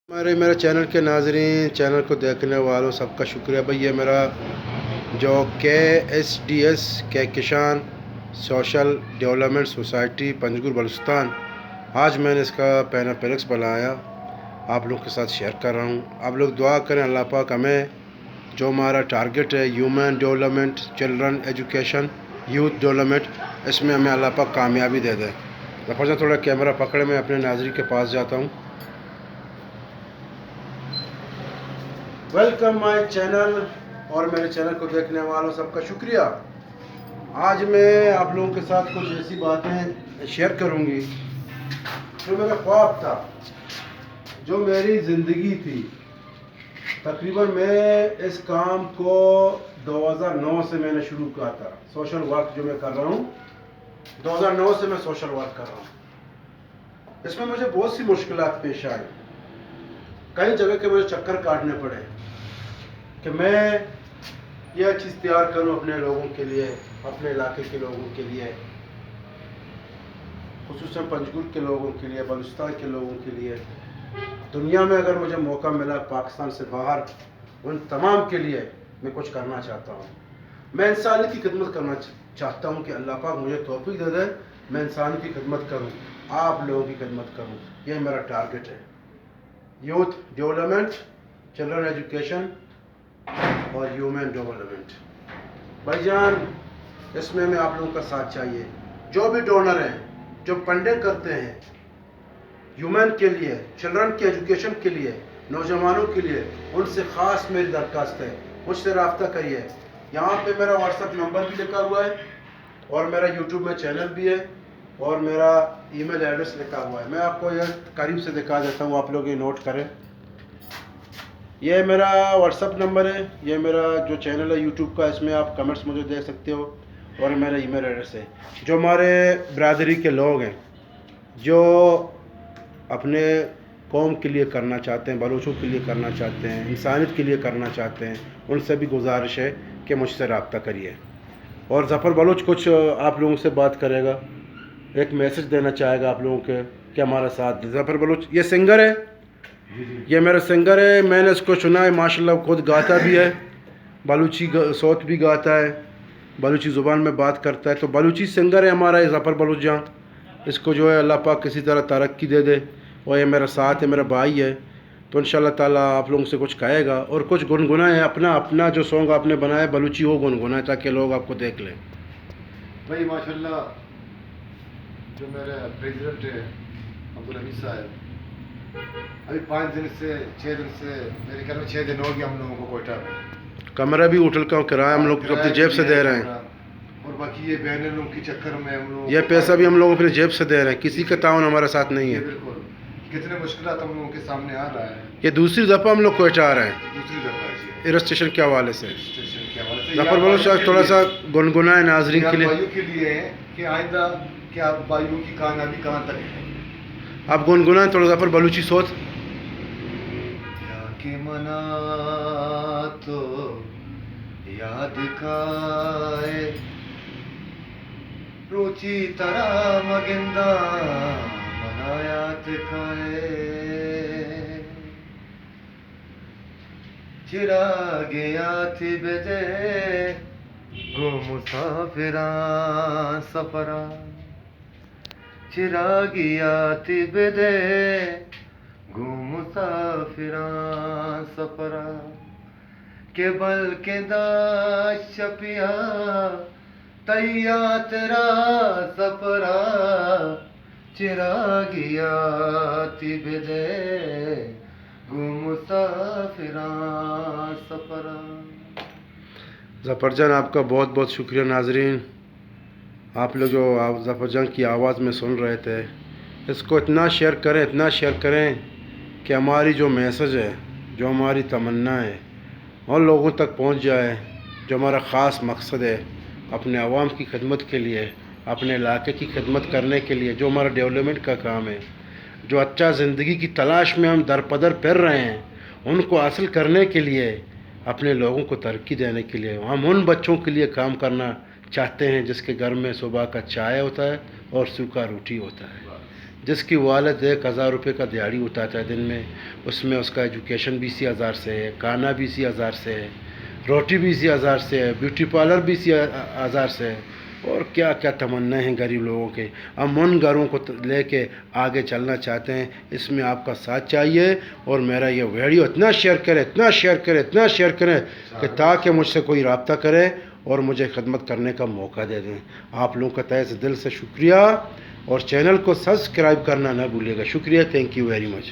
میرے چینل کے ناظرین، چینل کو دیکھنے والوں سب کا شکریہ بھائی۔ یہ میرا جو KSDS Kahkashan social development society Panjgur Balochistan, آج میں نے اس کا پیناپلیکس بنایا، آپ لوگوں کے ساتھ شیئر کر رہا ہوں۔ آپ لوگ دعا کریں اللہ پاک ہمیں جو ہمارا ٹارگٹ ہے human development, children education, youth development, اس میں ہمیں اللہ پاک کامیابی دے دے۔ میں تھوڑا کیمرہ پکڑے میں اپنے ناظرین کے پاس جاتا ہوں۔ ویلکم مائی چینل، اور میرے چینل کو دیکھنے والوں سب کا شکریہ۔ آج میں آپ لوگوں کے ساتھ کچھ ایسی باتیں شیئر کروں گی جو میرا خواب تھا، جو میری زندگی تھی۔ تقریباً میں اس کام کو 2009 سے میں نے شروع کیا تھا۔ سوشل ورک جو میں کر رہا ہوں، 2009 سے میں سوشل ورک کر رہا ہوں۔ اس میں مجھے بہت سی مشکلات پیش آئی، کئی جگہ کے مجھے چکر کاٹنے پڑے کہ میں یہ چیز تیار کروں اپنے لوگوں کے لیے، اپنے علاقے کے لوگوں کے لیے، خصوصاً پنجگور کے لوگوں کے لیے، بلوچستان کے لوگوں کے لیے۔ دنیا میں اگر مجھے موقع ملا پاکستان سے باہر، ان تمام کے لیے میں کچھ کرنا چاہتا ہوں۔ میں انسانیت کی خدمت کرنا چاہتا ہوں کہ اللہ پاک مجھے توفیق دے دے، میں انسانیت کی خدمت کروں، آپ لوگوں کی خدمت کروں۔ یہ میرا ٹارگٹ ہے، یوتھ ڈیولپمنٹ، چلڈرن ایجوکیشن اور ہیومن ڈیولپمنٹ۔ بھائی جان، اس میں آپ لوگوں کا ساتھ چاہیے۔ جو بھی ڈونر ہیں، جو فنڈنگ کرتے ہیں ہیومن کے لیے، چلڈرن کے ایجوکیشن کے لیے، نوجوانوں کے لیے، ان سے خاص میری درخواست ہے، مجھ سے رابطہ کریے۔ یہاں پہ میرا واٹس ایپ نمبر بھی لکھا ہوا ہے، اور میرا یوٹیوب میں چینل بھی ہے، اور میرا ای میل ایڈریس لکھا ہوا ہے۔ میں آپ کو یہ قریب سے دکھا دیتا ہوں، آپ لوگ یہ نوٹ کریں۔ یہ میرا واٹس ایپ نمبر ہے، یہ میرا جو چینل ہے یوٹیوب کا، اس میں آپ کمنٹس مجھے دے سکتے ہو، اور میرا ای میل ایڈریس ہے۔ جو ہمارے برادری کے لوگ ہیں، جو اپنے قوم کے لیے کرنا چاہتے ہیں، بلوچوں کے لیے کرنا چاہتے ہیں، انسانیت کے لیے کرنا چاہتے ہیں، ان سے بھی گزارش ہے کہ مجھ سے رابطہ کریے۔ اور ظفر بلوچ کچھ آپ لوگوں سے بات کرے گا، ایک میسج دینا چاہے گا آپ لوگوں کے کہ ہمارا ساتھ دیں۔ ظفر بلوچ یہ سنگر ہے، یہ میرا سنگر ہے، میں نے اس کو سنا ہے، ماشاءاللہ خود گاتا بھی ہے، بلوچی صوت بھی گاتا ہے، بلوچی زبان میں بات کرتا ہے، تو بلوچی سنگر ہے ہمارا یہ ظفر بلوچ جان۔ اس کو جو ہے اللہ پاک کسی طرح ترقی دے دے، اور یہ میرا ساتھ ہے، میرا بھائی ہے، تو انشاءاللہ تعالیٰ آپ لوگوں سے کچھ کہے گا، اور کچھ گنگنائے، اپنا جو سانگ آپ نے بنایا بلوچی وہ گنگنائے، تاکہ لوگ آپ کو دیکھ لیں۔ بھائی ماشاءاللہ جو میرے پریزیڈنٹ ہے عبدالحمید صاحب، ابھی 5 دن سے 6 دن سے، میرے خیال میں 6 دن ہو گیا ہم لوگوں کو کوئٹہ میں کمرہ بھی ہوٹل کا کرایہ ہم لوگ اپنی جیب سے دے رہے ہیں، اور باقی یہ بہن لوگوں کے چکر میں ہم لوگ یہ پیسہ بھی ہم لوگ اپنی جیب سے دے رہے ہیں، کسی کا تعاون ہمارے ساتھ نہیں ہے۔ بالکل، کتنے مشکلات ہم لوگوں کے سامنے آ رہا ہے۔ یہ دوسری دفعہ ہم لوگ کوئٹہ آ رہے ہیں، دوسری دفعہ جی ایئر اسٹیشن کے حوالے سے۔ اسٹیشن کے حوالے سے ظفر بلوچ تھوڑا سا گنگنائے ناظرین کے لیے، بھائیوں کے لیے ہے کہ آئندہ کیا بھائیوں کی کامیابی کہاں تک ہے۔ آپ گنگنائیں تھوڑا ظفر بلوچی صوت۔ کہ منا تو یاد کائے روچی ترا مگندہ منایات کائے چراغیات بدے گو مسافران سفرا چراغیات بدے گو مسافران سفرا کہ بلکہ دا شپیا تیا تیرا سفرا چراغیات بدے گو مسافران سفرا۔ ظفر جان آپ کا بہت بہت شکریہ۔ ناظرین، آپ لوگ جو ظفر جان کی آواز میں سن رہے تھے، اس کو اتنا شیئر کریں، اتنا شیئر کریں کہ ہماری جو میسج ہے، جو ہماری تمنا ہے، ان لوگوں تک پہنچ جائے۔ جو ہمارا خاص مقصد ہے اپنے عوام کی خدمت کے لیے، اپنے علاقے کی خدمت کرنے کے لیے، جو ہمارا ڈیولپمنٹ کا کام ہے، جو اچھا زندگی کی تلاش میں ہم درپدر پھر رہے ہیں، ان کو حاصل کرنے کے لیے، اپنے لوگوں کو ترقی دینے کے لیے، ہم ان بچوں کے لیے کام کرنا چاہتے ہیں جس کے گھر میں صبح کا چائے ہوتا ہے اور سوکھا روٹی ہوتا ہے، جس کی والد 1000 روپے کا دیہڑی اٹھاتا ہے دن میں، اس میں اس کا ایجوکیشن بھی 80,000 سے ہے، کھانا بھی 80,000 سے ہے، روٹی بھی 80,000 سے ہے، بیوٹی پارلر بھی 80,000 سے ہے، اور کیا کیا تمنا ہیں غریب لوگوں کے. ہم ان گھروں کو لے کے آگے چلنا چاہتے ہیں. اس میں آپ کا ساتھ چاہیے، اور میرا یہ ویڈیو اتنا شیئر کریں، اتنا شیئر کریں، اتنا شیئر کریں کہ تاکہ مجھ سے کوئی رابطہ کرے اور مجھے خدمت کرنے کا موقع دے دیں. آپ لوگوں کا تہہ سے دل سے شکریہ، اور چینل کو سبسکرائب کرنا نہ بھولیے گا. شکریہ. Thank you very much.